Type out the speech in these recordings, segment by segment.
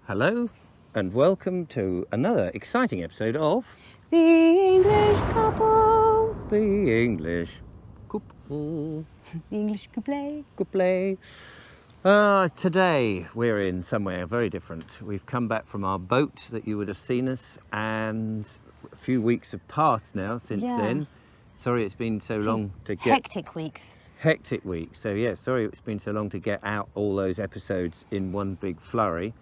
Hello and welcome to another exciting episode of The English Couple. The English Couple. The English Couple. Couple. Today we're in somewhere very different. We've come back from our boat that you would have seen us, and a few weeks have passed now since then. Sorry it's been so long to get... Hectic weeks. Hectic weeks. So yeah, sorry it's been so long to get out all those episodes in one big flurry.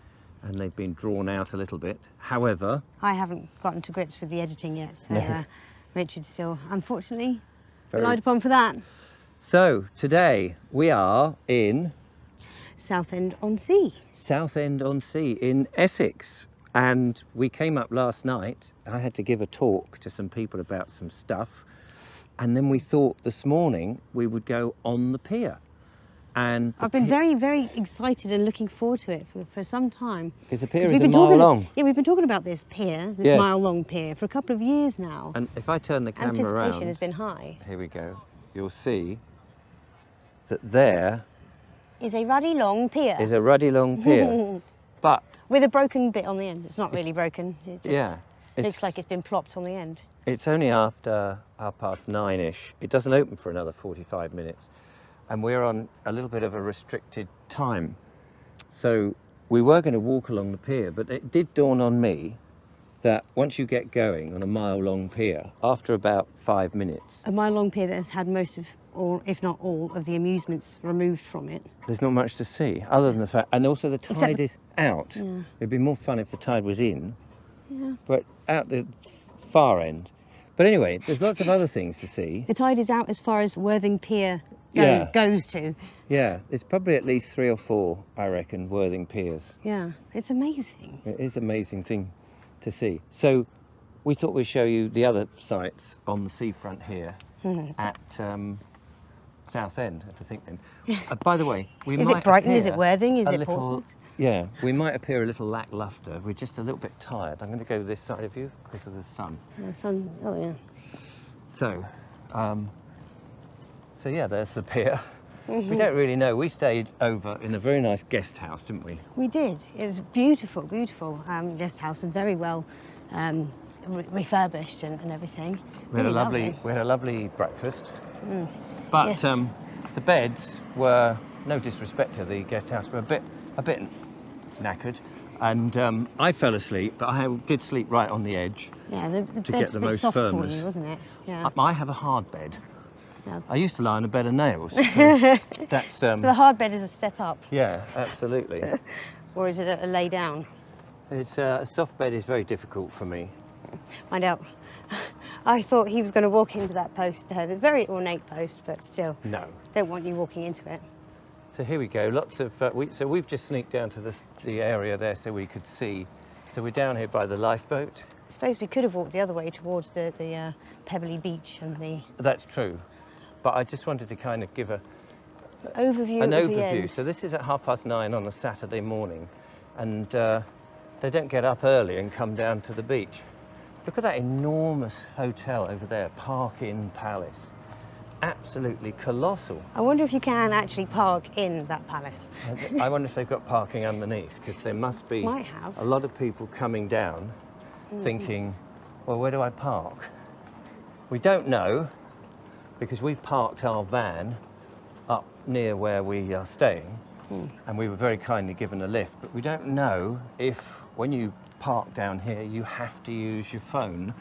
And they've been drawn out a little bit. However, I haven't gotten to grips with the editing yet, so No. Richard's still, unfortunately, relied upon for that. So today we are in Southend-on-Sea. Southend-on-Sea in Essex, and we came up last night. I had to give a talk to some people about some stuff, and then we thought this morning we would go on the pier. And I've been very, very excited and looking forward to it for some time. Because the pier is a mile long. Yeah, we've been talking about this pier, this mile-long pier, for a couple of years now. And if I turn the camera around, anticipation has been high. Here we go. You'll see that there Is a ruddy long pier. is a ruddy long pier, but with a broken bit on the end. It's not really broken. It just looks it's like it's been plopped on the end. It's only after 9:30ish. It doesn't open for another 45 minutes. And we're on a little bit of a restricted time. So we were going to walk along the pier, but it did dawn on me that once you get going on a mile-long pier, after about 5 minutes... A mile-long pier that has had most of, or if not all, of the amusements removed from it. There's not much to see, other than the fact... And also the tide is out. Yeah. It'd be more fun if the tide was in, Yeah. but out the far end. But anyway, there's lots of other things to see. The tide is out as far as Worthing Pier goes to. Yeah, it's probably at least 3 or 4, I reckon, Worthing piers. Yeah, it's amazing. It is an amazing thing to see. So we thought we'd show you the other sites on the seafront here at Southend, I think then. By the way, we Is might it Brighton? appear Is it Worthing? Is a it little, Portsmouth? Yeah, we might appear a little lacklustre. We're just a little bit tired. I'm going to go this side of you because of the sun. The sun, oh yeah. So yeah, there's the pier. We don't really know. We stayed over in a very nice guest house, didn't we? We did. It was beautiful, beautiful guest house and very well refurbished and everything. We had Really a lovely breakfast. But Yes. the beds were, no disrespect to the guest house, were a bit knackered. And I fell asleep, but I did sleep right on the edge. Yeah, the to bed get the was most soft firmness. for you, wasn't it? Yeah. I have a hard bed. Yes. I used to lie on a bed of nails. So that's So the hard bed is a step up, yeah, absolutely. or is it a lay down? It's a soft bed is very difficult for me. Find out. I thought he was going to walk into that post there. It's a very ornate post, but still, No. don't want you walking into it. So here we go. Lots of so we've just sneaked down to the area there so we could see. So we're down here by the lifeboat. I suppose we could have walked the other way towards the pebbly beach and the That's true, but I just wanted to kind of give an overview. Of the overview. end. So this is at 9:30 on a Saturday morning, and they don't get up early and come down to the beach. Look at that enormous hotel over there, Park Inn Palace. Absolutely colossal. I wonder if you can actually park in that palace. I wonder if they've got parking underneath, because there must be Might have. a lot of people coming down thinking, well, where do I park? We don't know, because we've parked our van up near where we are staying, and we were very kindly given a lift, but we don't know if when you park down here you have to use your phone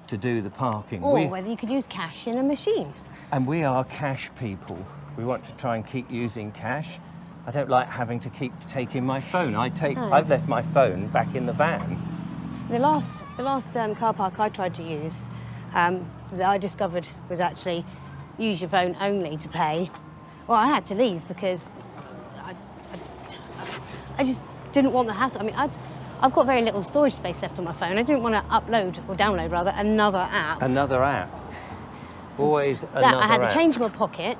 to do the parking. Or whether you could use cash in a machine. And we are cash people. We want to try and keep using cash. I don't like having to keep taking my phone. I've left my phone back in the van. The last car park I tried to use, that I discovered was actually use your phone only to pay. Well, I had to leave because I just didn't want the hassle. I mean, I've got very little storage space left on my phone. I didn't want to upload, or download rather, another app. Another app. Always another That I had app. to change my pocket.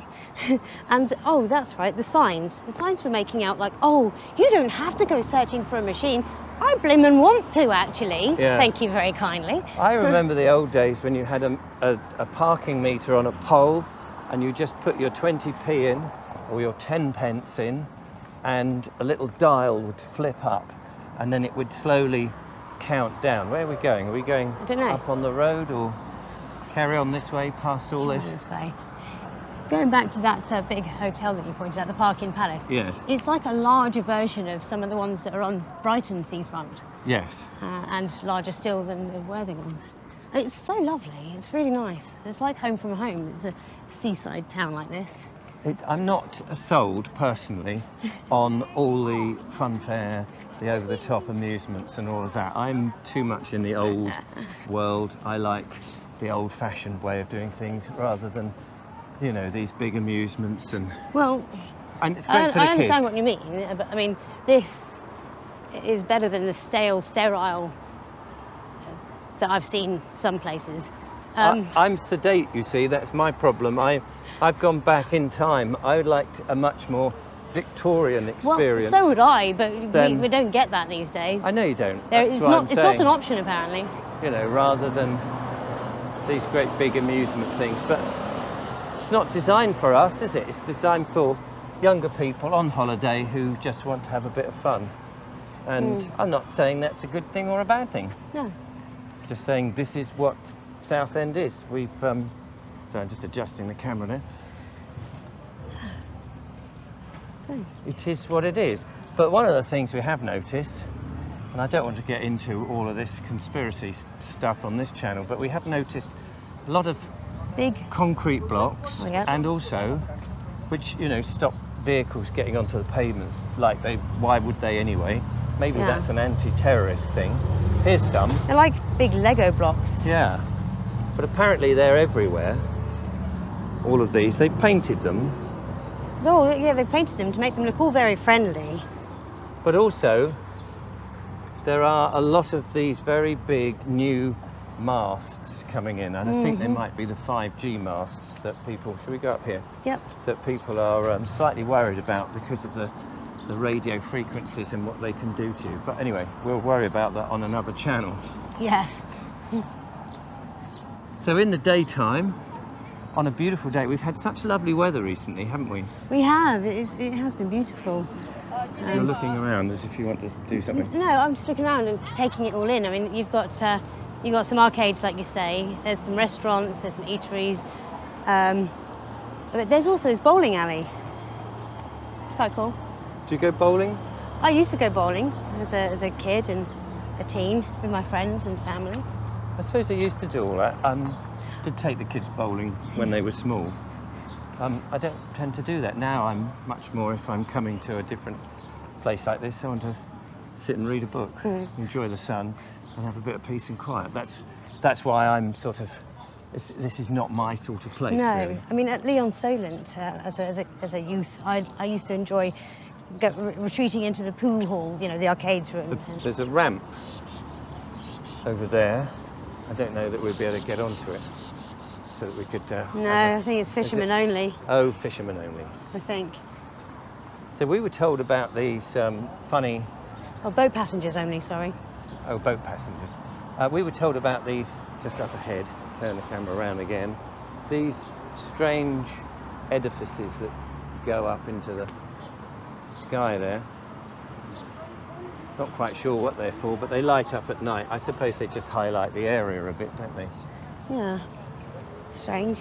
And, oh, that's right, the signs. The signs were making out like, oh, you don't have to go searching for a machine. I blimmin' want to, actually. Yeah. Thank you very kindly. I remember the old days when you had a parking meter on a pole and you just put your 20p in or your 10 pence in and a little dial would flip up and then it would slowly count down. Where are we going? Are we going I don't know. up on the road or carry on this way past all this? This way. Going back to that big hotel that you pointed out, the Parkin Palace. Yes. It's like a larger version of some of the ones that are on Brighton seafront, Yes. and larger still than the Worthing ones. It's so lovely. It's really nice. It's like home from home. It's a seaside town like this. I'm not sold personally on all the funfair, the over-the-top amusements and all of that. I'm too much in the old world. I like the old-fashioned way of doing things rather than, you know, these big amusements and. Well, And it's great for the I understand kids. what you mean, but I mean, this is better than the sterile that I've seen some places. I'm sedate, you see. That's my problem. I've gone back in time. I would like a much more Victorian experience. Well, so would I, but Then- we don't get that these days. I know you don't. It's not an option, apparently. You know, rather than these great big amusement things. But it's not designed for us, is it? It's designed for younger people on holiday who just want to have a bit of fun. And I'm not saying that's a good thing or a bad thing. No. Just saying this is what Southend is. We've, so I'm just adjusting the camera now. So. It is what it is. But one of the things we have noticed, and I don't want to get into all of this conspiracy stuff on this channel, but we have noticed a lot of Big. concrete blocks, Oh, yeah. and also, which, you know, stop vehicles getting onto the pavements like why would they anyway? Maybe Yeah. that's an anti-terrorist thing. Here's some. They're like big Lego blocks. Yeah. But apparently they're everywhere. All of these. They've painted them. Oh, yeah, they painted them to make them look all very friendly. But also, there are a lot of these very big new masts coming in, and I think they might be the 5G masts that people, should we go up here? Yep. That people are slightly worried about because of the radio frequencies and what they can do to you. But anyway, we'll worry about that on another channel. Yes. So in the daytime, on a beautiful day, we've had such lovely weather recently, haven't we? We have. It has been beautiful. You're looking around as if you want to do something. No, I'm just looking around and taking it all in. I mean, you've got some arcades, like you say. There's some restaurants. There's some eateries. But there's also this bowling alley. It's quite cool. Do you go bowling? I used to go bowling as a kid and a teen with my friends and family. I suppose I used to do all that. Did take the kids bowling when they were small. I don't tend to do that now. I'm much more, if I'm coming to a different place like this, I want to sit and read a book, enjoy the sun, and have a bit of peace and quiet. That's why I'm sort of. This is not my sort of place. No, really. I mean at Leon Solent as a youth, I used to enjoy retreating into the pool hall, you know, the arcades room. There's a ramp over there. I don't know that we'd be able to get onto it, so that we could. No, I think it's fishermen only. Oh, fishermen only. I think. So we were told about these funny. Oh, boat passengers only. Sorry. Oh, boat passengers. We were told about these just up ahead. Turn the camera around again. These strange edifices that go up into the sky there. Not quite sure what they're for, but they light up at night. I suppose they just highlight the area a bit, don't they? Yeah. Strange.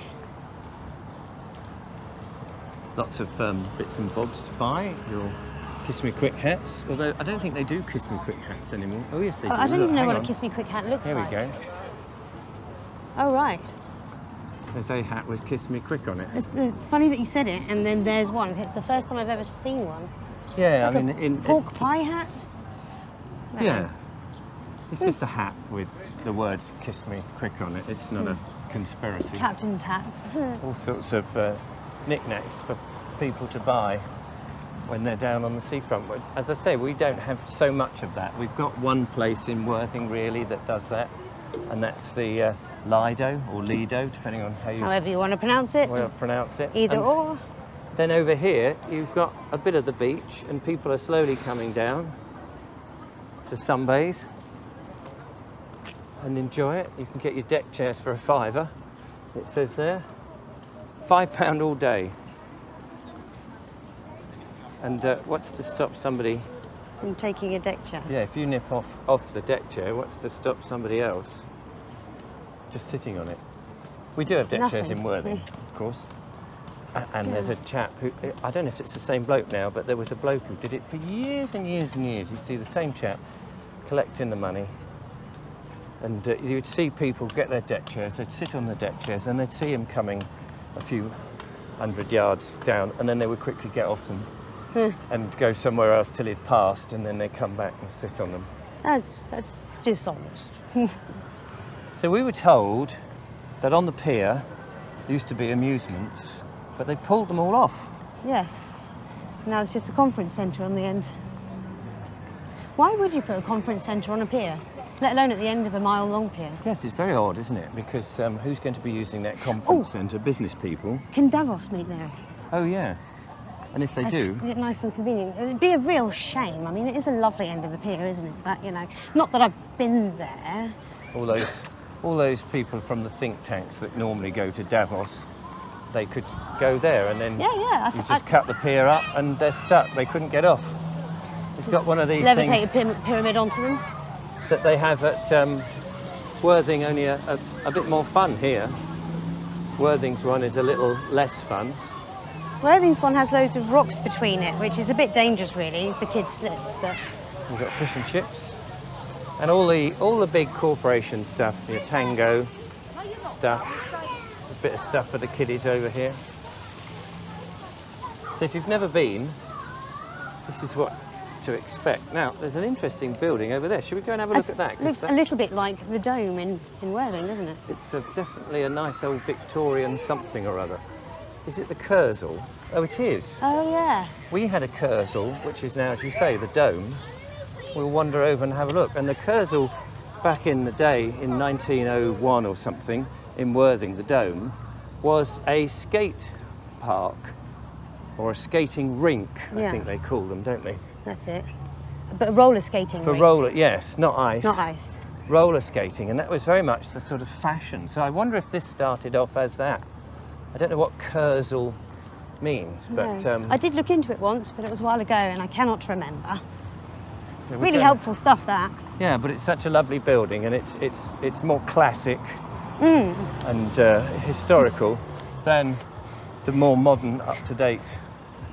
Lots of bits and bobs to buy. Your Kiss Me Quick hats. Although I don't think they do Kiss Me Quick hats anymore. Oh yes, they do. I don't Look, even know hang what on. a Kiss Me Quick hat looks There like. we go. Oh right. There's a hat with Kiss Me Quick on it. It's funny that you said it, and then there's one. It's the first time I've ever seen one. Yeah, It's like I mean, a pork it's pie just- hat. No. Yeah. It's just a hat with the words Kiss Me Quick on it. It's not a conspiracy. Captain's hats. All sorts of knickknacks for people to buy when they're down on the seafront. But as I say, we don't have so much of that. We've got one place in Worthing really that does that, and that's the Lido or Lido, depending on how you However you want to pronounce it. want to pronounce it. Either And or. then over here, you've got a bit of the beach, and people are slowly coming down to sunbathe and enjoy it. You can get your deck chairs for £5. It says there, £5 all day. And what's to stop somebody from taking a deck chair. Yeah, if you nip off the deck chair, what's to stop somebody else just sitting on it? We do have deck chairs in Worthing, of course. And there's a chap who, I don't know if it's the same bloke now, but there was a bloke who did it for years and years and years. You see the same chap collecting the money. And you'd see people get their deck chairs, they'd sit on the deck chairs, and they'd see him coming a few 100 yards down, and then they would quickly get off them and go somewhere else till he'd passed, and then they'd come back and sit on them. That's dishonest. So we were told that on the pier there used to be amusements, but they pulled them all off. Yes. Now it's just a conference centre on the end. Why would you put a conference centre on a pier, let alone at the end of a mile-long pier? Yes, it's very odd, isn't it? Because who's going to be using that conference centre? Business people. Can Davos meet there? Oh, yeah. And if they do... Is it nice and convenient? It'd be a real shame. I mean, it is a lovely end of the pier, isn't it? But, you know, not that I've been there. All those people from the think tanks that normally go to Davos, they could go there and then you just cut the pier up and they're stuck. They couldn't get off. It's got one of these levitate things... a pyramid onto them. ...that they have at Worthing, only a bit more fun here. Worthing's one is a little less fun. Worthing's one has loads of rocks between it, which is a bit dangerous, really, if the kid slips. But we've got fish and chips, and all the big corporation stuff. Your Tango stuff, a bit of stuff for the kiddies over here. So if you've never been, this is what to expect. Now, there's an interesting building over there. Should we go and have a look at that? Looks a little bit like the dome in Worthing, doesn't it? It's definitely a nice old Victorian something or other. Is it the Kurzel? Oh, it is. Oh, yes. We had a Kurzel, which is now, as you say, the dome. We'll wander over and have a look. And the Kurzel, back in the day, in 1901 or something, in Worthing, the dome, was a skate park, or a skating rink, I think they call them, don't they? That's it. But roller skating For rink. roller, yes, not ice. Not ice. Roller skating, and that was very much the sort of fashion. So I wonder if this started off as that. I don't know what Kurzel means, but... No. I did look into it once, but it was a while ago, and I cannot remember. So really helpful stuff, that. Yeah, but it's such a lovely building, and it's more classic and historical than the more modern, up-to-date.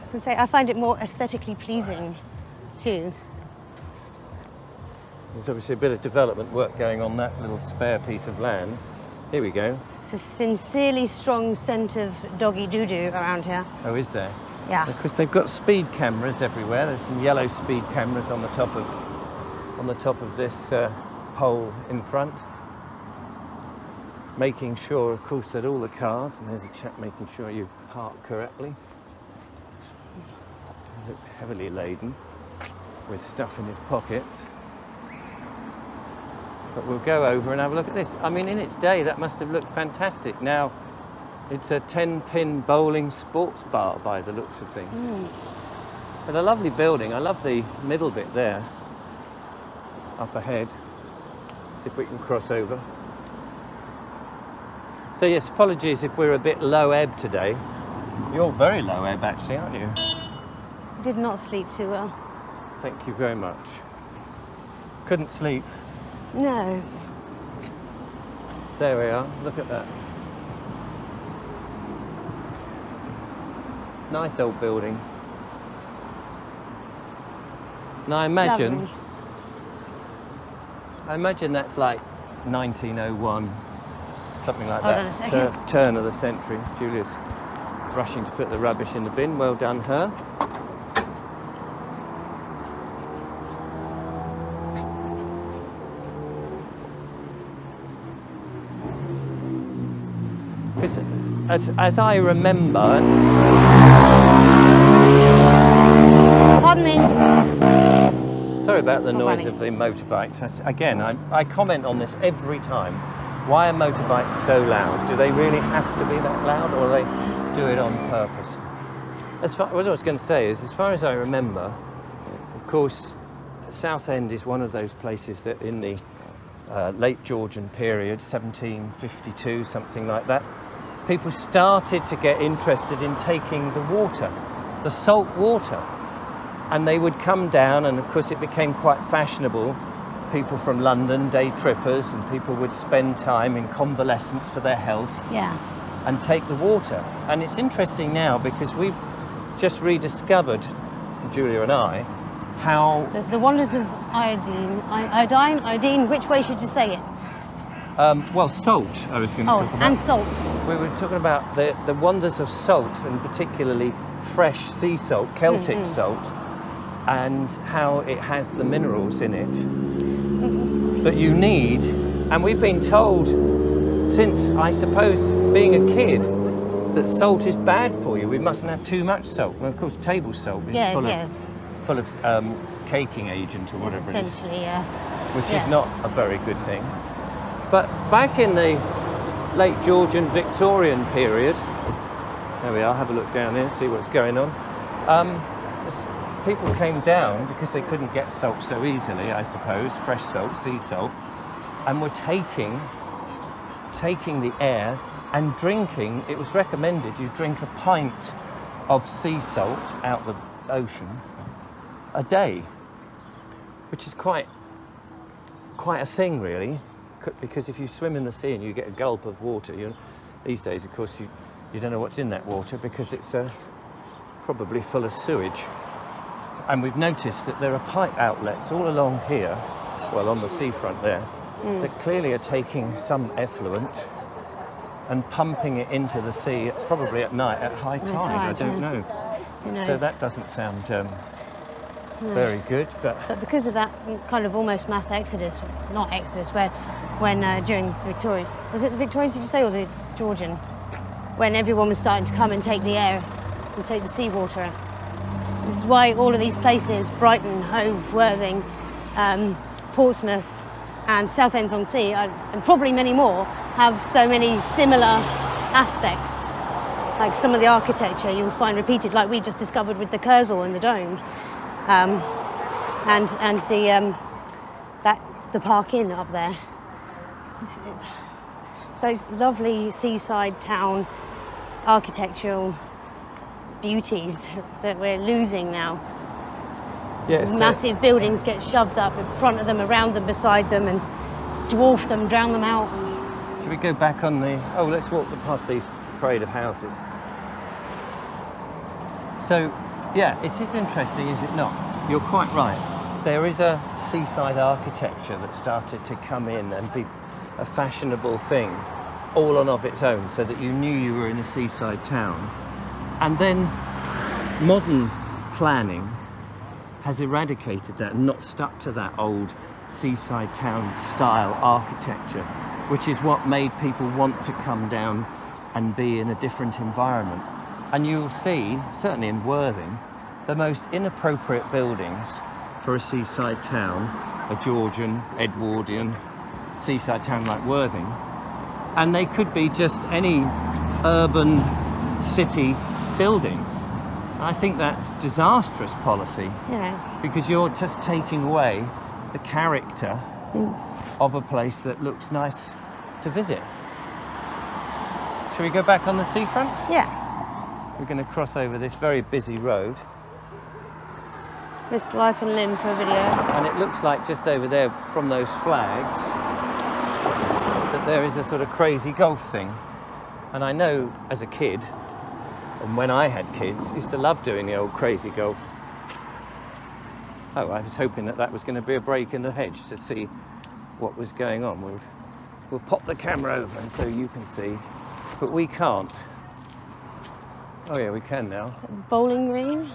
I can say I find it more aesthetically pleasing, too. There's obviously a bit of development work going on that little spare piece of land. Here we go. It's a sincerely strong scent of doggy doo-doo around here. Oh, is there? Yeah. Because they've got speed cameras everywhere. There's some yellow speed cameras on the top of this pole in front, making sure, of course, that all the cars, and there's a chap making sure you park correctly. He looks heavily laden with stuff in his pockets. But we'll go over and have a look at this. I mean, in its day, that must have looked fantastic. Now, it's a 10-pin bowling sports bar by the looks of things. But a lovely building. I love the middle bit there, up ahead. See if we can cross over. So yes, apologies if we're a bit low ebb today. You're very low ebb, actually, aren't you? I did not sleep too well. Thank you very much. Couldn't sleep. No. There we are, look at that. Nice old building. Now I imagine that's like 1901, something like Hold that. on a second. Turn of the century. Julia's rushing to put the rubbish in the bin. Well done, her. Because as I remember... Pardon me. Sorry about the noise of the motorbikes. Again, I comment on this every time. Why are motorbikes so loud? Do they really have to be that loud, or they do it on purpose? What I was going to say is, as far as I remember, of course, Southend is one of those places that in the late Georgian period, 1752, something like that, people started to get interested in taking the water, the salt water, And they would come down, and of course it became quite fashionable. People from London, day trippers, and people would spend time in convalescence for their health. Yeah. And take the water. And it's interesting now because we've just rediscovered, Julia and I, how... The wonders of iodine, which way should you say it? Well, salt, I was going to talk about. And salt. We were talking about the wonders of salt, and particularly fresh sea salt, Celtic salt, and how it has the minerals in it that you need. And we've been told since, I suppose, being a kid, that salt is bad for you. We mustn't have too much salt. Well, of course, table salt is full of caking agent or whatever it is. Essentially, yeah. Which is not a very good thing. But back in the late Georgian Victorian period, there we are, have a look down here, see what's going on. People came down because they couldn't get salt so easily, I suppose, fresh salt, sea salt, and were taking the air and drinking. It was recommended you drink a pint of sea salt out the ocean a day, which is quite a thing, really, because if you swim in the sea and you get a gulp of water, these days, of course, you don't know what's in that water because it's probably full of sewage. And we've noticed that there are pipe outlets all along here, well, on the seafront there, that clearly are taking some effluent and pumping it into the sea, probably at night, at high tide, I don't know. So that doesn't sound very good, but because of that kind of almost mass exodus, not exodus, when during the Victorian, was it the Victorians, did you say, or the Georgian? When everyone was starting to come and take the air and take the seawater. This is why all of these places, Brighton, Hove, Worthing, Portsmouth, and Southend-on-Sea, and probably many more, have so many similar aspects. Like some of the architecture you'll find repeated, like we just discovered with the Curzal and the dome, and the Park Inn up there. It's those lovely seaside town architectural beauties that we're losing now. yes, Massive buildings get shoved up in front of them, around them, beside them, and dwarf them, drown them out. should we go back on the... Oh, let's walk past these parade of houses. So, yeah, it is interesting, is it not? You're quite right. There is a seaside architecture that started to come in and be a fashionable thing, all on of its own, so that you knew you were in a seaside town. And then modern planning has eradicated that and not stuck to that old seaside town style architecture, which is what made people want to come down and be in a different environment. And you'll see, certainly in Worthing, the most inappropriate buildings for a seaside town, a Georgian, Edwardian seaside town like Worthing, and they could be just any urban city buildings. I think that's disastrous policy, because you're just taking away the character of a place that looks nice to visit. Shall we go back on the seafront? Yeah. We're going to cross over this very busy road. Risk life and limb for a video. And it looks like just over there from those flags that there is a sort of crazy golf thing. And I know as a kid, and when I had kids, used to love doing the old crazy golf. Oh, I was hoping that was going to be a break in the hedge to see what was going on. We'll pop the camera over and so you can see, but we can't. Oh yeah, we can now. Bowling green?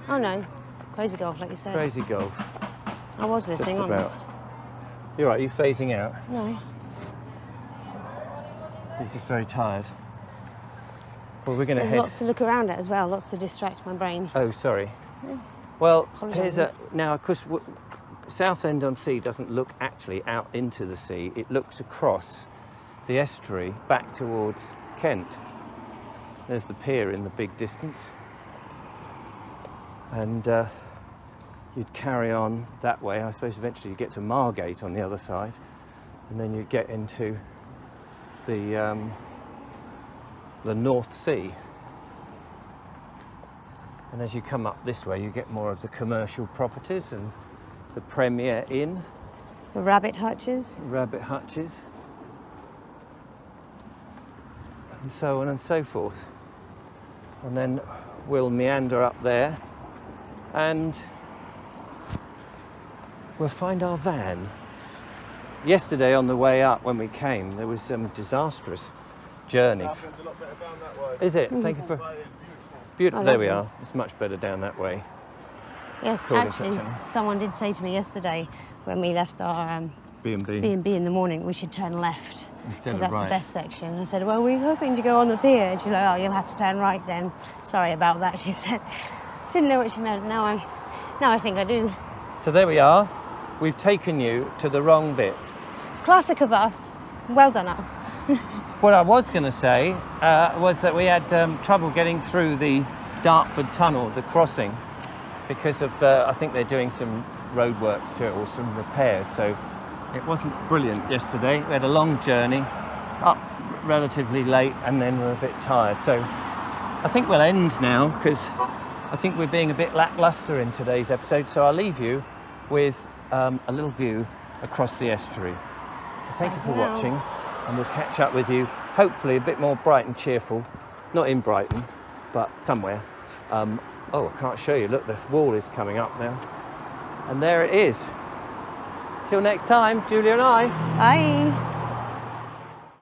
Oh no, crazy golf, like you said. Crazy golf. I was listening, Just about. honest. You're right, are you phasing out? No. You're just very tired. Well, we're going to There's head... lots to look around at as well, lots to distract my brain. Oh, sorry. Yeah. Well, Apologise. now, of course, Southend-on-Sea doesn't look actually out into the sea. It looks across the estuary back towards Kent. There's the pier in the big distance. And you'd carry on that way. I suppose eventually you get to Margate on the other side. And then you get into the North Sea. And as you come up this way, you get more of the commercial properties and the Premier Inn. The rabbit hutches. Rabbit hutches. And so on and so forth. And then we'll meander up there and we'll find our van. Yesterday on the way up when we came, there was some disastrous journey. Southend's a lot better down that way. Is it? Thank you for... Beautiful. There we are. It's much better down that way. Yes, actually, someone did say to me yesterday when we left our B&B in the morning, we should turn left. Instead Because of that's right. the best section. I said, well, we're hoping to go on the pier. And she's like, oh, you'll have to turn right then. Sorry about that, she said. Didn't know what she meant. Now I think I do. So there we are. We've taken you to the wrong bit. Classic of us. Well done, us. What I was going to say was that we had trouble getting through the Dartford Tunnel, the crossing, because of, I think they're doing some roadworks to it or some repairs. So it wasn't brilliant yesterday. We had a long journey, up relatively late, and then we're a bit tired. So I think we'll end now because I think we're being a bit lackluster in today's episode. So I'll leave you with a little view across the estuary. So thank you for watching, and we'll catch up with you, hopefully a bit more bright and cheerful. Not in Brighton, but somewhere. Oh, I can't show you. Look, the wall is coming up now. And there it is. Till next time, Julia and I. Bye.